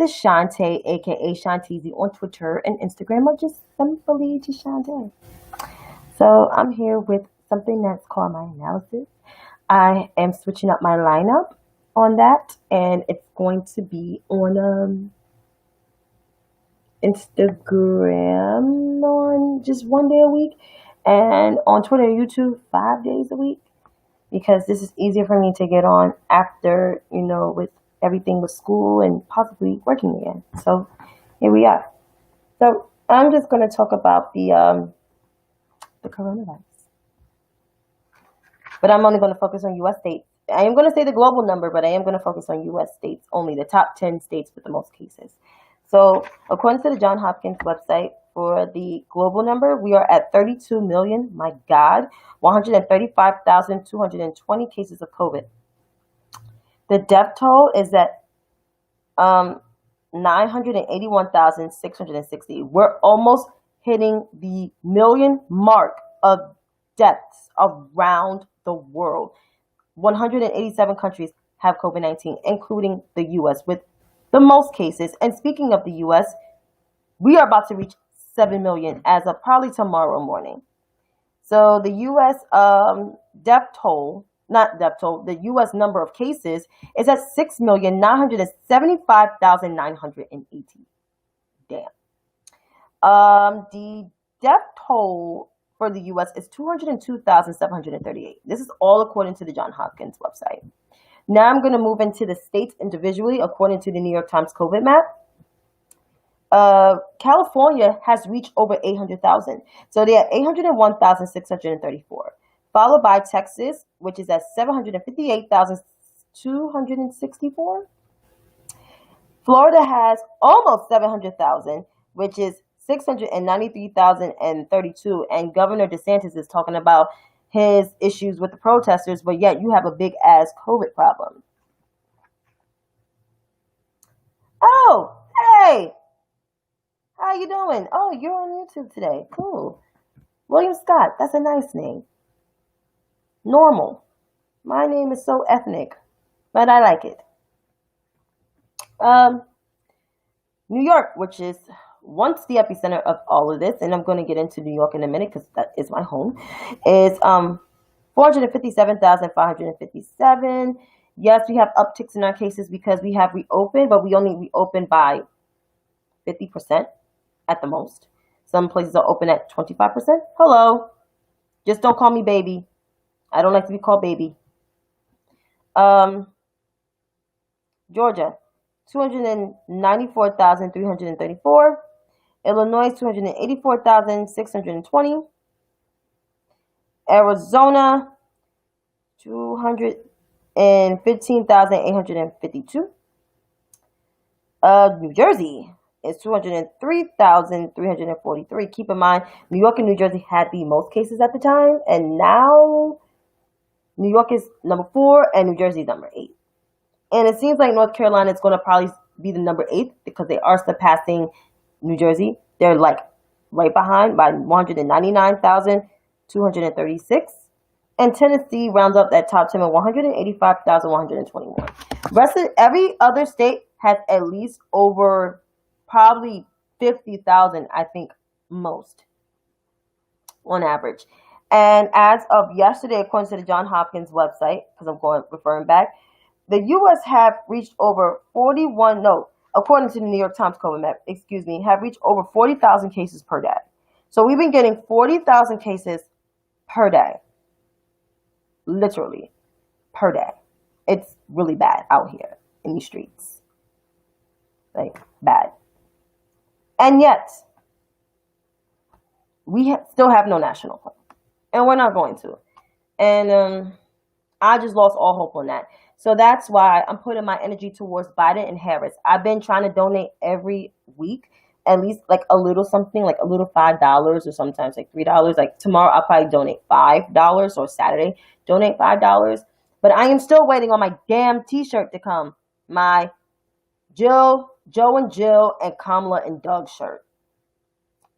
Deshante, aka Shanteezy, on Twitter and Instagram, or just simply Deshante. So I'm here with something that's called my analysis. I am switching up my lineup on that, and it's going to be on Instagram on just one day a week, and on Twitter and YouTube 5 days a week, because this is easier for me to get on after, with everything with school and possibly working again. So here we are. So I'm just going to talk about the coronavirus, but I'm only going to focus on U.S. states. I am going to say the global number, but I am going to focus on U.S. states only, the top 10 states with the most cases. So according to the Johns Hopkins website, for the global number, we are at 32 million, my God, 135,220 cases of COVID. The death toll is at 981,660. We're almost hitting the million mark of deaths around the world. 187 countries have COVID-19, including the U.S., with the most cases. And speaking of the U.S., we are about to reach 7 million as of probably tomorrow morning. So the U.S. The U.S. number of cases is at 6,975,980. Damn. The death toll for the U.S. is 202,738. This is all according to the Johns Hopkins website. Now I'm going to move into the states individually according to the New York Times COVID map. California has reached over 800,000. So they are 801,634. Followed by Texas, which is at 758,264. Florida has almost 700,000, which is 693,032. And Governor DeSantis is talking about his issues with the protesters, but yet you have a big ass COVID problem. Oh, hey, how you doing? Oh, you're on YouTube today. Cool. William Scott, that's a nice name. Normal. My name is so ethnic, but I like it. New York, which is once the epicenter of all of this, and I'm going to get into New York in a minute because that is my home, is 457,557. Yes, we have upticks in our cases because we have reopened, but we only reopened by 50% at the most. Some places are open at 25%. Hello. Just don't call me baby. I don't like to be called baby. Georgia, 294,334. Illinois, 284,620. Arizona, 215,852. New Jersey is 203,343. Keep in mind, New York and New Jersey had the most cases at the time, and now New York is number 4 and New Jersey is number 8. And it seems like North Carolina is going to probably be the number 8 because they are surpassing New Jersey. They're like right behind by 199,236. And Tennessee rounds up that top 10 at 185,121. Rest of every other state has at least over probably 50,000, I think, most on average. And as of yesterday, according to the Johns Hopkins website, because I'm referring back, the U.S. have reached over according to the New York Times COVID map, have reached over 40,000 cases per day. So we've been getting 40,000 cases per day. Literally, per day. It's really bad out here in these streets. Like, bad. And yet, we still have no national plan. And we're not going to. And I just lost all hope on that. So that's why I'm putting my energy towards Biden and Harris. I've been trying to donate every week, at least like a little something, like a little $5 or sometimes like $3. Like tomorrow, I'll probably donate $5 or Saturday, donate $5. But I am still waiting on my damn t-shirt to come. My Joe and Jill and Kamala and Doug shirt.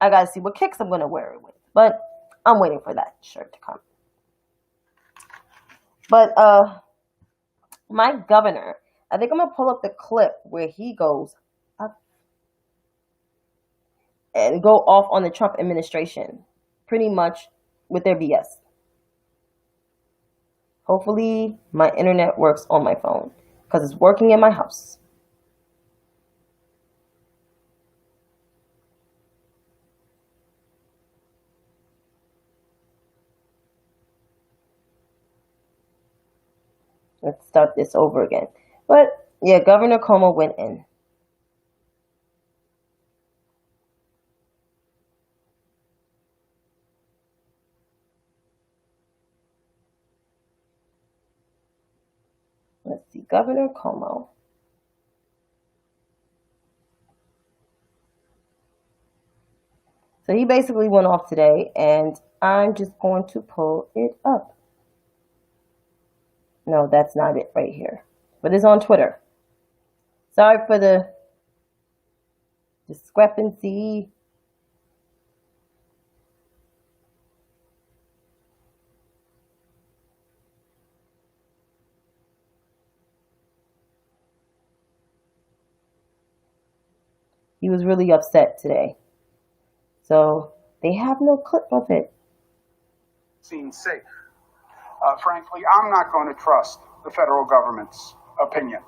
I got to see what kicks I'm going to wear it with. But I'm waiting for that shirt to come. But my governor, I think I'm going to pull up the clip where he goes and go off on the Trump administration, pretty much with their BS. Hopefully my internet works on my phone because it's working in my house. Let's start this over again. But yeah, Governor Cuomo went in. Let's see, Governor Cuomo. So he basically went off today, and I'm just going to pull it up. No, that's not it right here. But it's on Twitter. Sorry for the discrepancy. He was really upset today. So they have no clip of it. Seems safe. Frankly, I'm not going to trust the federal government's opinion.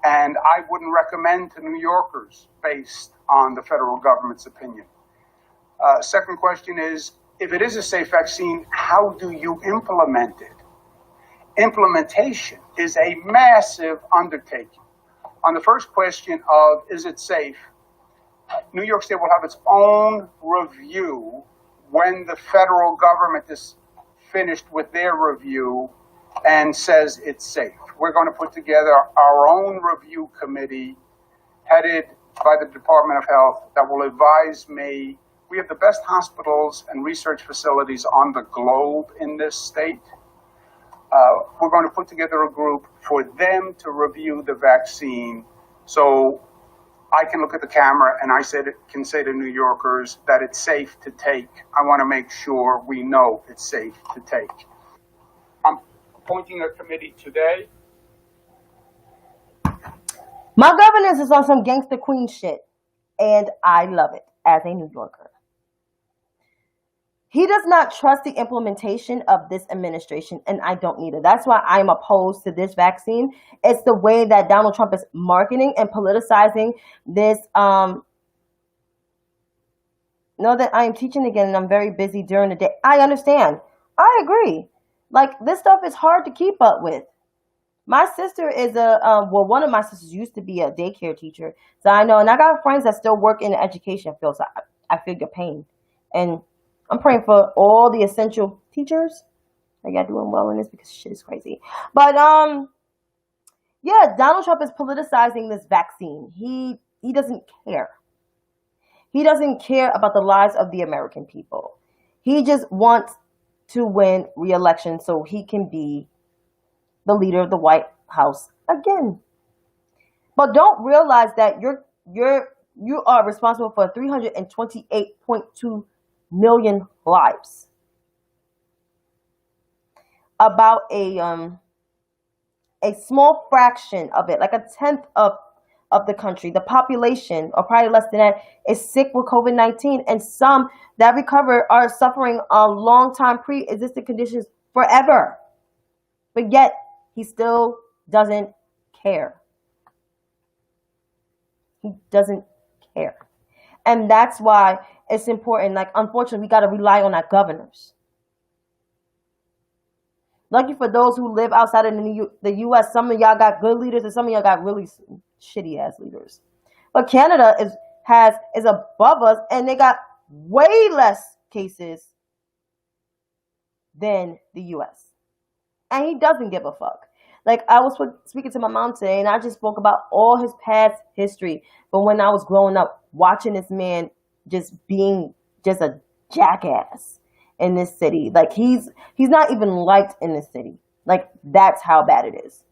And I wouldn't recommend to New Yorkers based on the federal government's opinion. Second question is, if it is a safe vaccine, how do you implement it? Implementation is a massive undertaking. On the first question of, is it safe? New York State will have its own review when the federal government is finished with their review and says it's safe. We're going to put together our own review committee headed by the Department of Health that will advise me. We have the best hospitals and research facilities on the globe in this state. We're going to put together a group for them to review the vaccine so I can look at the camera and can say to New Yorkers that it's safe to take. I want to make sure we know it's safe to take. I'm appointing a committee today. My governance is on some gangster queen shit, and I love it as a New Yorker. He does not trust the implementation of this administration, and I don't either. That's why I'm opposed to this vaccine. It's the way that Donald Trump is marketing and politicizing this. Know that I am teaching again, and I'm very busy during the day. I understand. I agree. Like, this stuff is hard to keep up with. My sister is one of my sisters used to be a daycare teacher. So I know, and I got friends that still work in the education field, so I feel your pain. And I'm praying for all the essential teachers. Are y'all doing well in this? Because shit is crazy. But yeah, Donald Trump is politicizing this vaccine. He doesn't care. He doesn't care about the lives of the American people. He just wants to win re-election so he can be the leader of the White House again. But don't realize that you are responsible for 328.2 million lives. About a small fraction of it, like a tenth of the country, the population, or probably less than that, is sick with COVID-19, and some that recover are suffering a long time pre-existing conditions forever. But yet, he still doesn't care. He doesn't care. And that's why it's important. Like, unfortunately, we got to rely on our governors. Lucky for those who live outside of the U.S., some of y'all got good leaders and some of y'all got really shitty-ass leaders. But Canada is above us, and they got way less cases than the U.S. And he doesn't give a fuck. Like, I was speaking to my mom today, and I just spoke about all his past history. But when I was growing up, watching this man just being just a jackass in this city. Like, he's not even liked in this city. Like, that's how bad it is.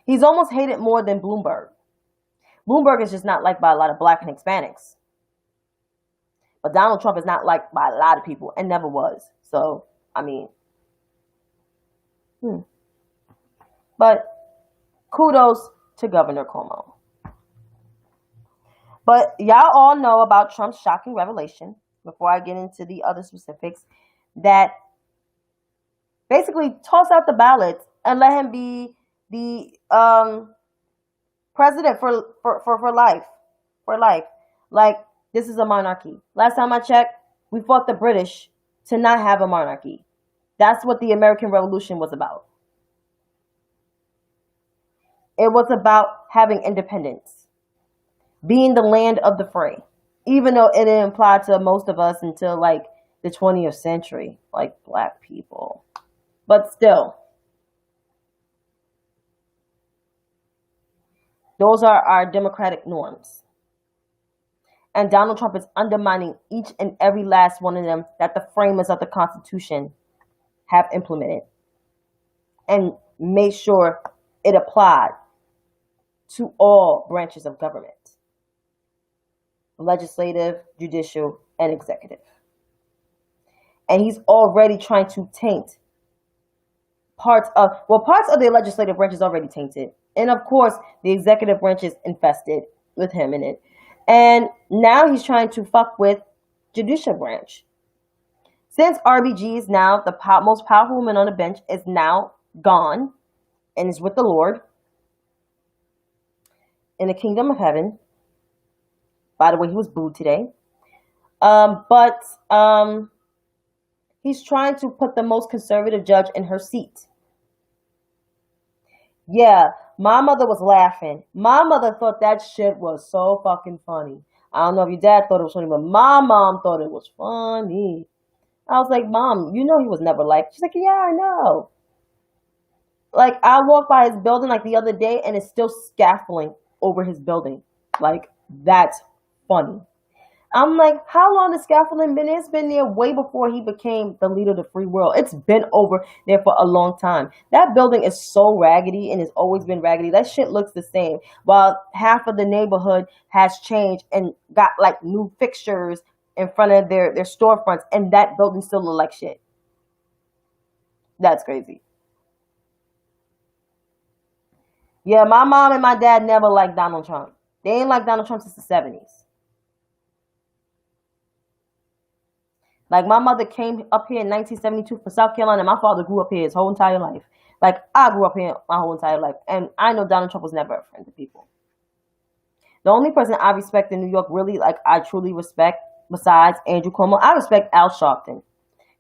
He's almost hated more than Bloomberg. Bloomberg is just not liked by a lot of black and Hispanics. But Donald Trump is not liked by a lot of people and never was. So, I mean... But kudos to Governor Cuomo. But y'all all know about Trump's shocking revelation, before I get into the other specifics, that basically toss out the ballots and let him be the president for life. For life. Like, this is a monarchy. Last time I checked, we fought the British to not have a monarchy. That's what the American Revolution was about. It was about having independence, being the land of the free, even though it didn't apply to most of us until like the 20th century, like black people. But still, those are our democratic norms. And Donald Trump is undermining each and every last one of them that the framers of the Constitution have implemented and made sure it applied to all branches of government: legislative, judicial, and executive. And he's already trying to taint parts of the legislative branch is already tainted. And of course, the executive branch is infested with him in it. And now he's trying to fuck with judicial branch. Since RBG is now the most powerful woman on the bench, is now gone and is with the Lord in the kingdom of heaven. By the way, he was booed today. But he's trying to put the most conservative judge in her seat. Yeah, my mother was laughing. My mother thought that shit was so fucking funny. I don't know if your dad thought it was funny, but my mom thought it was funny. I was like, Mom, you know he was never like. She's like, yeah, I know. Like, I walked by his building like the other day and it's still scaffolding over his building. Like, that's funny. I'm like, how long has scaffolding been? It's been there way before he became the leader of the free world. It's been over there for a long time. That building is so raggedy and has always been raggedy. That shit looks the same. While half of the neighborhood has changed and got like new fixtures in front of their storefronts, and that building still look like shit. That's crazy. Yeah, my mom and my dad never liked Donald Trump. They ain't like Donald Trump since the 70s. Like, my mother came up here in 1972 for South Carolina, and my father grew up here his whole entire life. Like, I grew up here my whole entire life, and I know Donald Trump was never a friend to people. The only person I respect in New York, really, like, I truly respect, besides Andrew Cuomo, I respect Al Sharpton.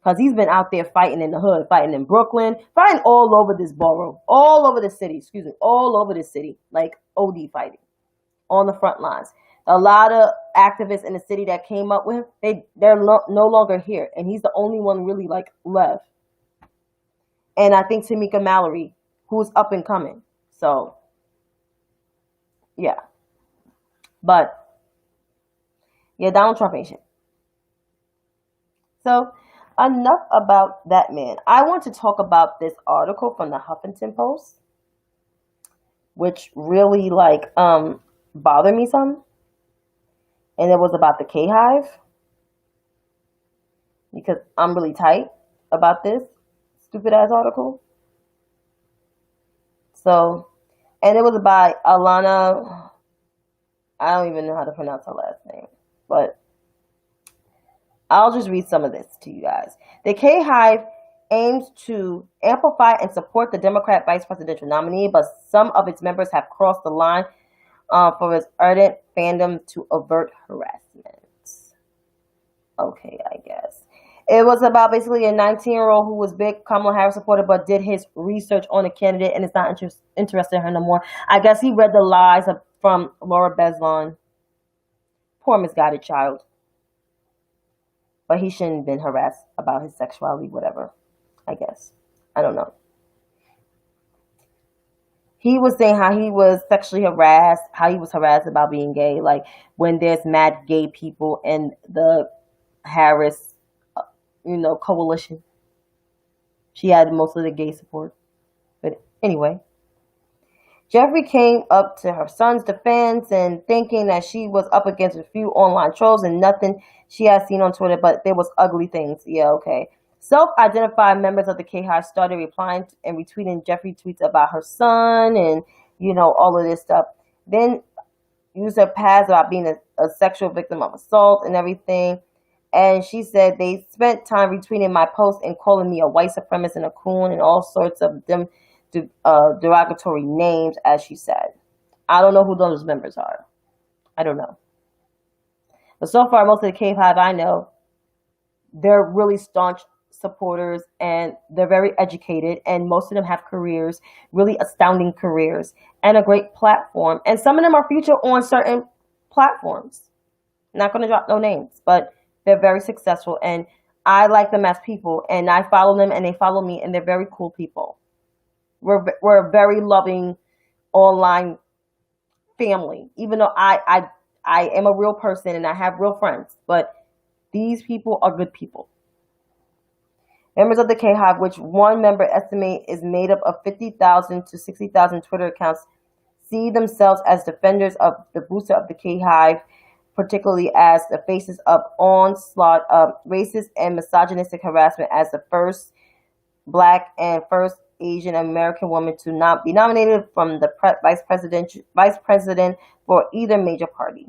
Because he's been out there fighting in the hood, fighting in Brooklyn, fighting all over this borough, all over the city, all over the city, like OD fighting on the front lines. A lot of activists in the city that came up with him, they're no longer here. And he's the only one really like left. And I think Tamika Mallory, who's up and coming. So, yeah. But, yeah, Donald Trump ain't shit. So, enough about that man. I want to talk about this article from the Huffington Post, which really like bothered me some. And it was about the K-Hive, because I'm really tight about this stupid ass article. So, and it was by Alana, I don't even know how to pronounce her last name, but I'll just read some of this to you guys. The K-Hive aims to amplify and support the Democrat vice presidential nominee, but some of its members have crossed the line for its ardent fandom to avert harassment. Okay, I guess. It was about basically a 19-year-old who was big Kamala Harris supporter, but did his research on a candidate and is not interested in her no more. I guess he read the lies from Laura Beslan. Poor misguided child. But he shouldn't have been harassed about his sexuality, whatever. I guess. I don't know. He was saying how he was sexually harassed, how he was harassed about being gay. Like, when there's mad gay people in the Harris, coalition. She had most of the gay support. But anyway. Jeffrey came up to her son's defense and thinking that she was up against a few online trolls and nothing she had seen on Twitter, but there was ugly things. Yeah, okay. Self-identified members of the K-Hive started replying and retweeting Jeffrey tweets about her son and, all of this stuff. Then used her past about being a sexual victim of assault and everything. And she said they spent time retweeting my post and calling me a white supremacist and a coon and all sorts of them derogatory names, as she said. I don't know who those members are. I don't know. But so far, most of the K-Hive I know, they're really staunch supporters and they're very educated, and most of them have careers, really astounding careers, and a great platform. And some of them are featured on certain platforms. Not going to drop no names, but they're very successful, and I like them as people, and I follow them, and they follow me, and they're very cool people. We're a very loving online family, even though I am a real person and I have real friends, but these people are good people. Members of the K-Hive, which one member estimate is made up of 50,000 to 60,000 Twitter accounts, see themselves as defenders of the booster of the K-Hive, particularly as the faces of onslaught of racist and misogynistic harassment, as the first Black and first Asian American woman to not be nominated from the vice president for either major party.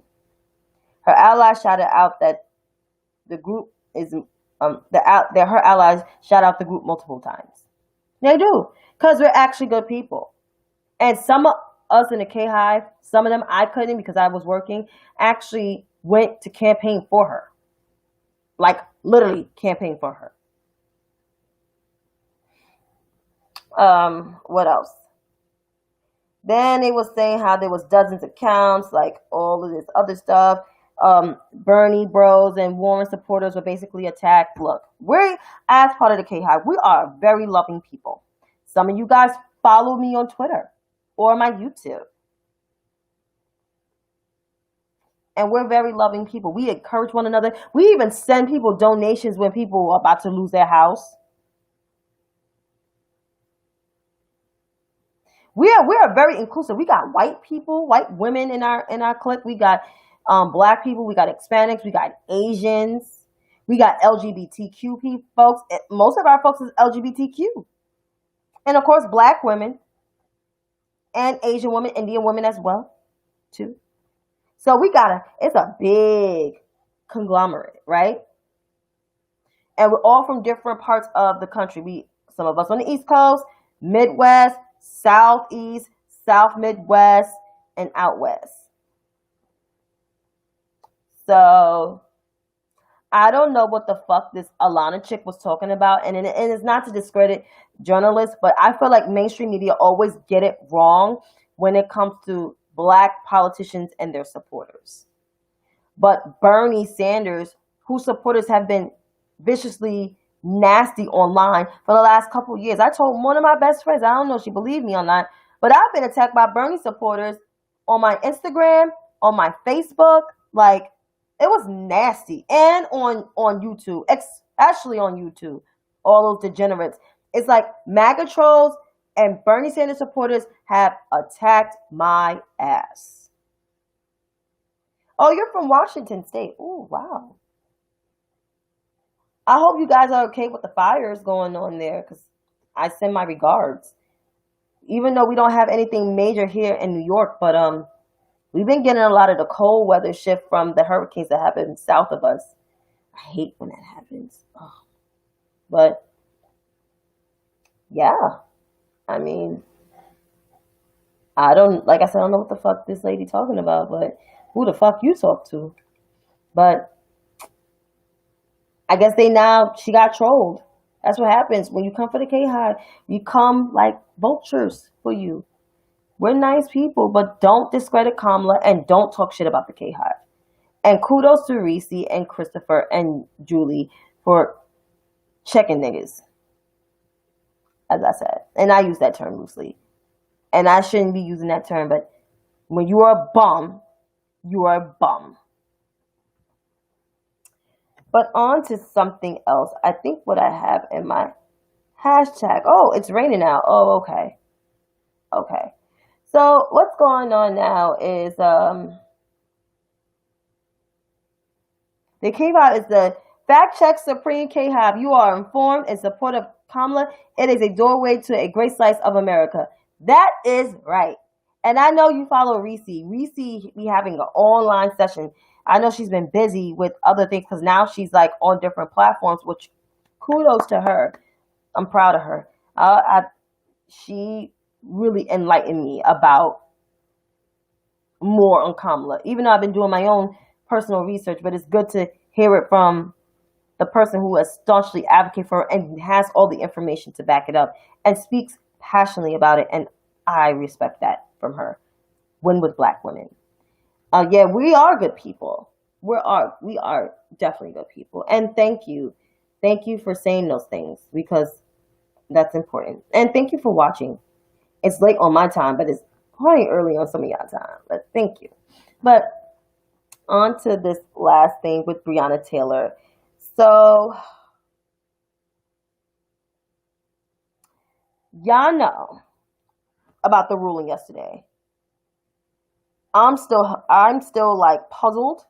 Her allies shouted out that the group is her allies shout out the group multiple times. They do, because we're actually good people. And some of us in the K-Hive, some of them I couldn't because I was working, actually went to campaign for her. Like, literally campaign for her. What else? Then they was saying how there was dozens of accounts, like all of this other stuff. Bernie bros and Warren supporters were basically attacked. Look, we're, as part of the K-Hive, we are very loving people. Some of you guys follow me on Twitter or my YouTube. And we're very loving people. We encourage one another. We even send people donations when people are about to lose their house. We are very inclusive. We got white people, white women in our clique. We got Black people. We got Hispanics. We got Asians. We got LGBTQ folks. Most of our folks is LGBTQ. And of course, Black women and Asian women, Indian women as well, too. So it's a big conglomerate, right? And we're all from different parts of the country. Some of us on the East Coast, Midwest, Southeast, South Midwest, and out West. So I don't know what the fuck this Alana chick was talking about. And it's not to discredit journalists, but I feel like mainstream media always get it wrong when it comes to Black politicians and their supporters. But Bernie Sanders, whose supporters have been viciously nasty online for the last couple of years. I told one of my best friends, I don't know if she believed me or not, but I've been attacked by Bernie supporters on my Instagram, on my Facebook. Like, it was nasty. And on YouTube, especially on YouTube, all those degenerates. It's like MAGA trolls and Bernie Sanders supporters have attacked my ass. Oh, you're from Washington State. Oh, wow. I hope you guys are okay with the fires going on there, because I send my regards. Even though we don't have anything major here in New York, but we've been getting a lot of the cold weather shift from the hurricanes that happen south of us. I hate when that happens. Oh. But yeah, I mean, like I said, I don't know what the fuck this lady talking about, but who the fuck you talk to? But I guess she got trolled. That's what happens when you come for the K-Hive. You come like vultures for you. We're nice people, but don't discredit Kamala and don't talk shit about the K-Hive. And kudos to Reese and Christopher and Julie for checking niggas. As I said. And I use that term loosely. And I shouldn't be using that term, but when you are a bum, you are a bum. But on to something else. I think what I have in my hashtag. Oh, it's raining now. Oh, okay. Okay. So what's going on now is the K-Hive is the fact check Supreme K-Hive. You are informed in support of Kamala. It is a doorway to a great slice of America. That is right. And I know you follow Reese. Reese be having an online session. I know she's been busy with other things because now she's like on different platforms, which kudos to her. I'm proud of her. She really enlightened me about more on Kamala, even though I've been doing my own personal research, but it's good to hear it from the person who has staunchly advocated for her and has all the information to back it up and speaks passionately about it. And I respect that from her. When with Black women. Yeah, we are good people. We are definitely good people. And thank you. Thank you for saying those things because that's important. And thank you for watching. It's late on my time, but it's probably early on some of y'all time. But thank you. But on to this last thing with Breonna Taylor. So y'all know about the ruling yesterday. I'm still like puzzled,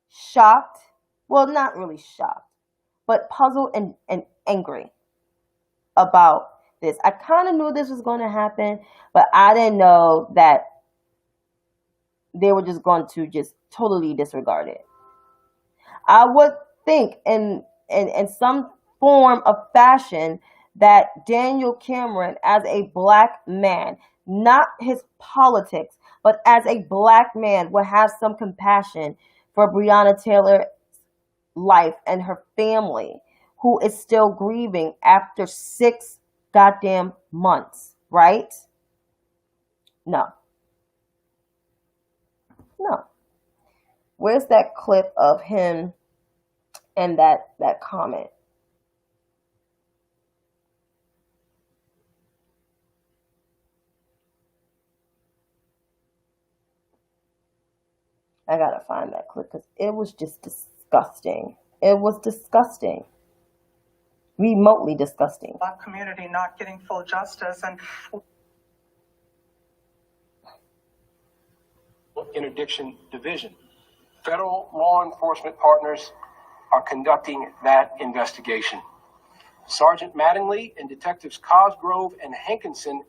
shocked. Well, not really shocked, but puzzled and angry about this. I kind of knew this was going to happen, but I didn't know that they were just going to just totally disregard it. I would think in some form of fashion that Daniel Cameron, as a Black man, not his politics, but as a Black man, would have some compassion for Breonna Taylor's life and her family, who is still grieving after 6 goddamn months, right? No. Where's that clip of him and that comment? I gotta find that clip because it was just disgusting. It was disgusting. Remotely disgusting. Black community not getting full justice and interdiction division. Federal law enforcement partners are conducting that investigation. Sergeant Mattingly and Detectives Cosgrove and Hankinson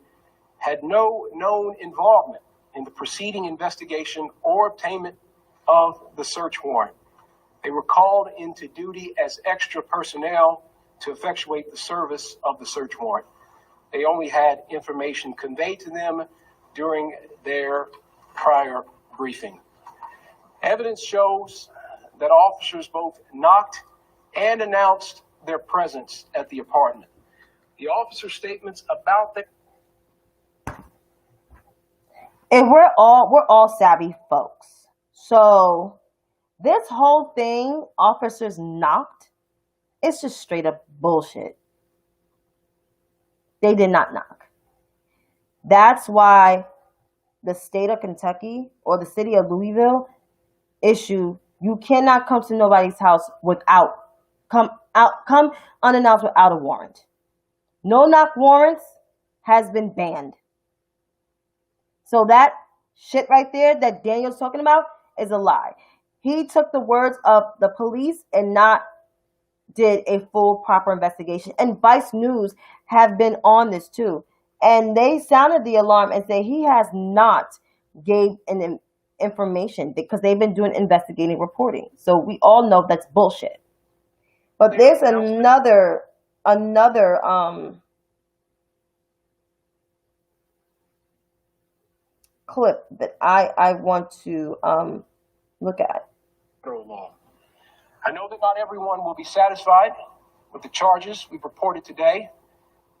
had no known involvement in the preceding investigation or obtainment of the search warrant. They were called into duty as extra personnel to effectuate the service of the search warrant. They only had information conveyed to them during their prior briefing. Evidence shows that officers both knocked and announced their presence at the apartment. The officer's statements about the And we're all savvy folks. So this whole thing, officers knocked, it's just straight up bullshit. They did not knock. That's why the state of Kentucky or the city of Louisville issue, you cannot come to nobody's house come unannounced without a warrant. No knock warrants has been banned. So that shit right there that Daniel's talking about is a lie. He took the words of the police and not did a full proper investigation. And Vice News have been on this too. And they sounded the alarm and say he has not gave an information because they've been doing investigating reporting. So we all know that's bullshit. But there's another clip that I want to look at. federal law. I know that not everyone will be satisfied with the charges we've reported today.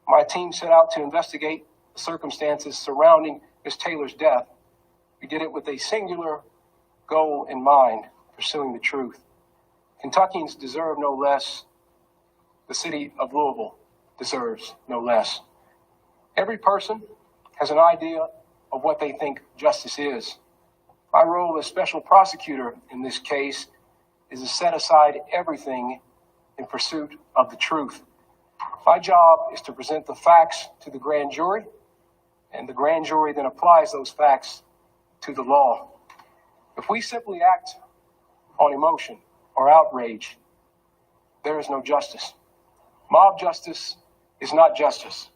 My team set out to investigate the circumstances surrounding Ms. Taylor's death. We did it with a singular goal in mind, pursuing the truth. Kentuckians deserve no less. The city of Louisville deserves no less. Every person has an idea of what they think justice is. My role as special prosecutor in this case is to set aside everything in pursuit of the truth. My job is to present the facts to the grand jury, and the grand jury then applies those facts to the law. If we simply act on emotion or outrage, there is no justice. Mob justice is not justice.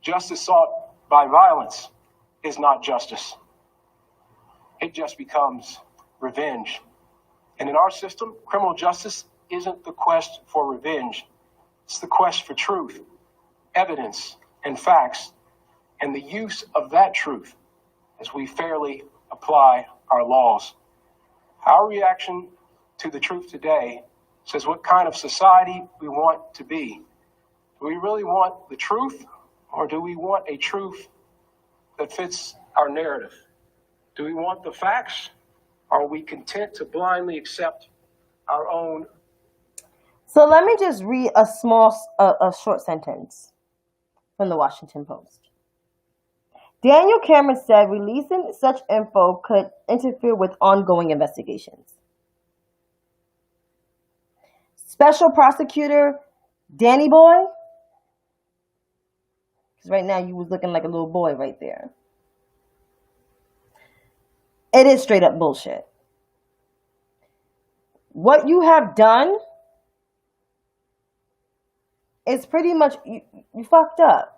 Justice sought by violence is not justice. It just becomes revenge. And in our system, criminal justice isn't the quest for revenge. It's the quest for truth, evidence, and facts, and the use of that truth as we fairly apply our laws. Our reaction to the truth today says what kind of society we want to be. Do we really want the truth, or do we want a truth that fits our narrative? Do we want the facts, or are we content to blindly accept our own? So let me just read a short sentence from the Washington Post. Daniel Cameron said releasing such info could interfere with ongoing investigations. Special Prosecutor Danny Boy, because right now you was looking like a little boy right there. It is straight up bullshit. What you have done is pretty much, you fucked up.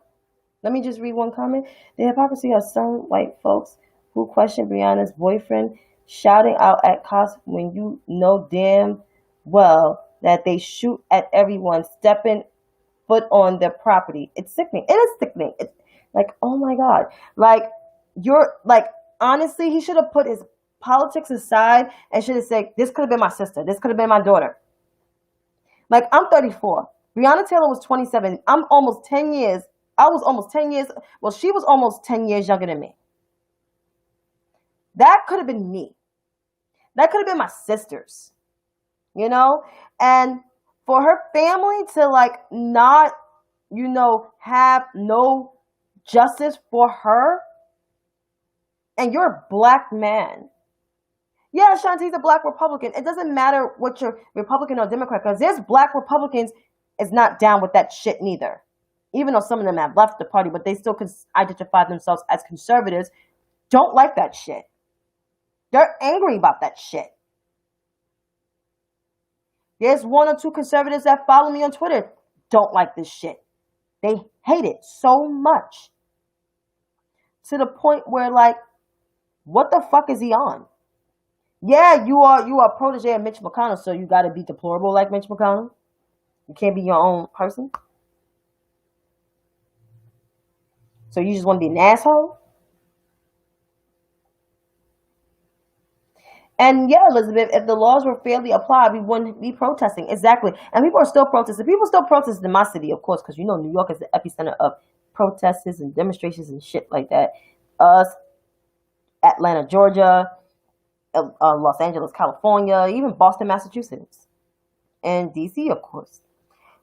Let me just read one comment. The hypocrisy of some white folks who question Breonna's boyfriend shouting out at cops when you know damn well that they shoot at everyone stepping foot on their property. It's sickening. It is sickening. It's like, oh my God. Like, you're like, honestly, he should have put his politics aside and should have said, this could have been my sister. This could have been my daughter. Like, I'm 34. Breonna Taylor was 27. I was almost 10 years. Well, she was almost 10 years younger than me. That could have been me. That could have been my sisters. You know? And for her family to, like, not, you know, have no justice for her, and you're a black man. Yeah, Shanti's a black Republican. It doesn't matter what you're Republican or Democrat, because there's black Republicans is not down with that shit neither. Even though some of them have left the party, but they still identify themselves as conservatives, don't like that shit. They're angry about that shit. There's one or two conservatives that follow me on Twitter, don't like this shit. They hate it so much. To the point where, like, what the fuck is he on? Yeah, you are a protege of Mitch McConnell, so you gotta be deplorable like Mitch McConnell. You can't be your own person. So you just want to be an asshole? And yeah, Elizabeth, if the laws were fairly applied, we wouldn't be protesting. Exactly. And people are still protesting. People still protest in my city, of course, because you know New York is the epicenter of protests and demonstrations and shit like that. Us, Atlanta, Georgia, Los Angeles, California, even Boston, Massachusetts, and DC, of course.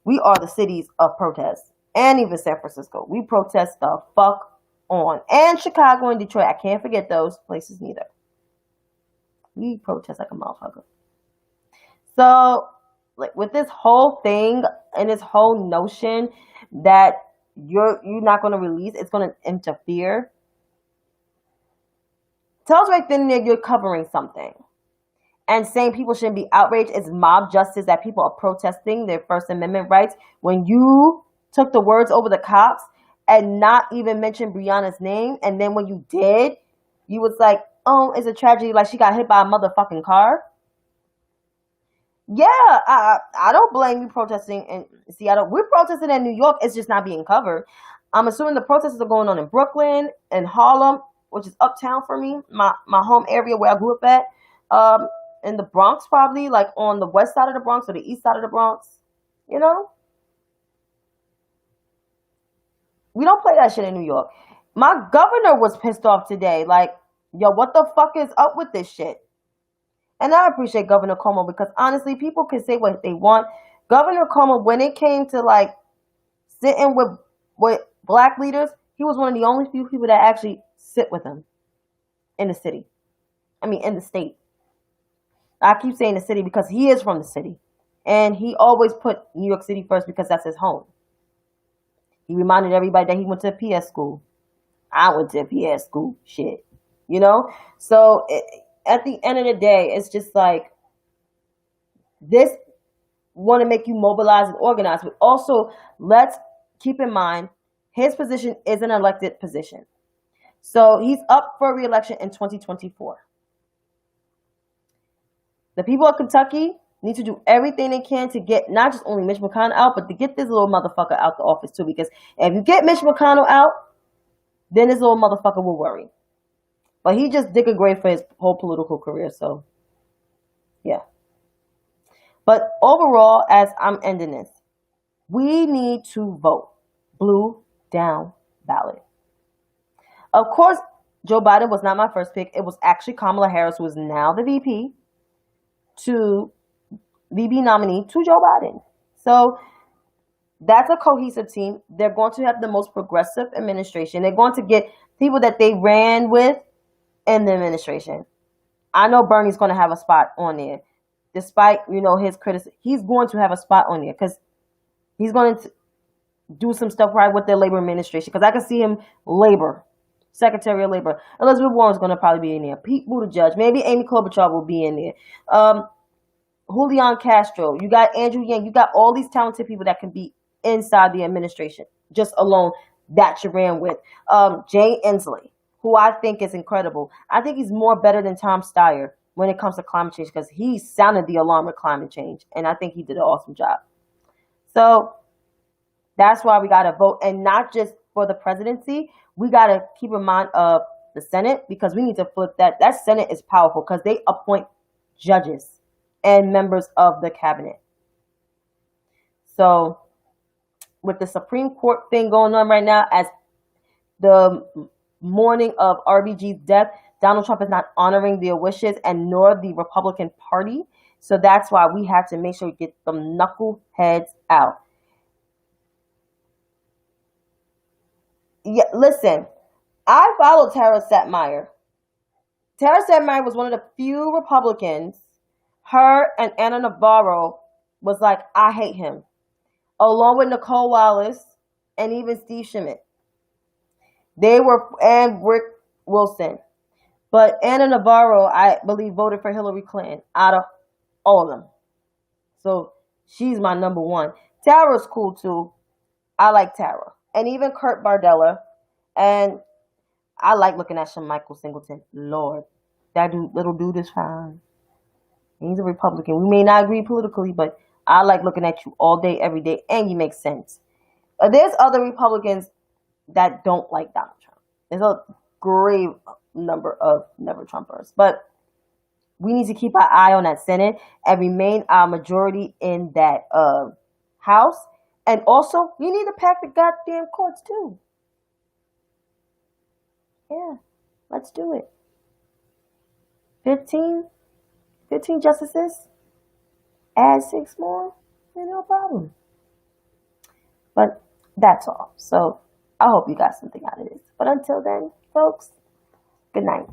We are the cities of protest. And even San Francisco. We protest the fuck on. And Chicago and Detroit. I can't forget those places neither. We protest like a motherfucker. So, like, with this whole thing and this whole notion that you're not going to release, it's going to interfere, tells right then and there you're covering something. And saying people shouldn't be outraged is mob justice, that people are protesting their First Amendment rights. When you took the words over the cops and not even mention Breonna's name, and then when you did, you was like, oh, it's a tragedy, like she got hit by a motherfucking car. Yeah, I don't blame you protesting in Seattle. We're protesting in New York. It's just not being covered. I'm assuming the protests are going on in Brooklyn and Harlem, which is uptown for me, my home area where I grew up at. In the Bronx, probably, like on the west side of the Bronx or the east side of the Bronx. You know? We don't play that shit in New York. My governor was pissed off today. Like, yo, what the fuck is up with this shit? And I appreciate Governor Cuomo, because honestly, people can say what they want. Governor Cuomo, when it came to like sitting with black leaders, he was one of the only few people that actually sit with him in the city. I mean, in the state. I keep saying the city because he is from the city. And he always put New York City first because that's his home. He reminded everybody that he went to a PS school. I went to a PS school. Shit. You know? So at the end of the day, it's just like, this want to make you mobilize and organize. But also, let's keep in mind, his position is an elected position. So he's up for re-election in 2024. The people of Kentucky need to do everything they can to get not just only Mitch McConnell out, but to get this little motherfucker out the office too. Because if you get Mitch McConnell out, then this little motherfucker will worry. But he just dig a grave for his whole political career. So, yeah. But overall, as I'm ending this, we need to vote blue down ballot. Of course, Joe Biden was not my first pick. It was actually Kamala Harris, who is now the VP nominee to Joe Biden. So that's a cohesive team. They're going to have the most progressive administration. They're going to get people that they ran with in the administration. I know Bernie's going to have a spot on there. Despite, his criticism, he's going to have a spot on there because he's going to do some stuff right with the labor administration. Because I can see him Secretary of Labor. Elizabeth Warren's going to probably be in there. Pete Buttigieg. Maybe Amy Klobuchar will be in there. Julian Castro. You got Andrew Yang. You got all these talented people that can be inside the administration. Just alone that you ran with. Jay Inslee, who I think is incredible. I think he's more better than Tom Steyer when it comes to climate change because he sounded the alarm with climate change. And I think he did an awesome job. So that's why we got to vote. And not just for the presidency. We got to keep in mind of the Senate because we need to flip that. That Senate is powerful because they appoint judges and members of the cabinet. So with the Supreme Court thing going on right now, as the morning of RBG's death, Donald Trump is not honoring their wishes and nor the Republican Party. So that's why we have to make sure we get them knuckleheads out. Yeah, listen, I followed Tara Satmire. Tara Satmire was one of the few Republicans. Her and Anna Navarro was like, I hate him. Along with Nicole Wallace and even Steve Schmidt. And Rick Wilson. But Anna Navarro, I believe, voted for Hillary Clinton out of all of them. So she's my number one. Tara's cool too. I like Tara. And even Kurt Bardella. And I like looking at Michael Singleton. Lord, that little dude is fine. He's a Republican. We may not agree politically, but I like looking at you all day, every day, and you make sense. There's other Republicans that don't like Donald Trump. There's a grave number of never-Trumpers. But we need to keep our eye on that Senate and remain our majority in that House. And also, we need to pack the goddamn courts, too. Yeah, let's do it. 15 justices, add 6 more, no problem. But that's all. So I hope you got something out of this. But until then, folks, good night.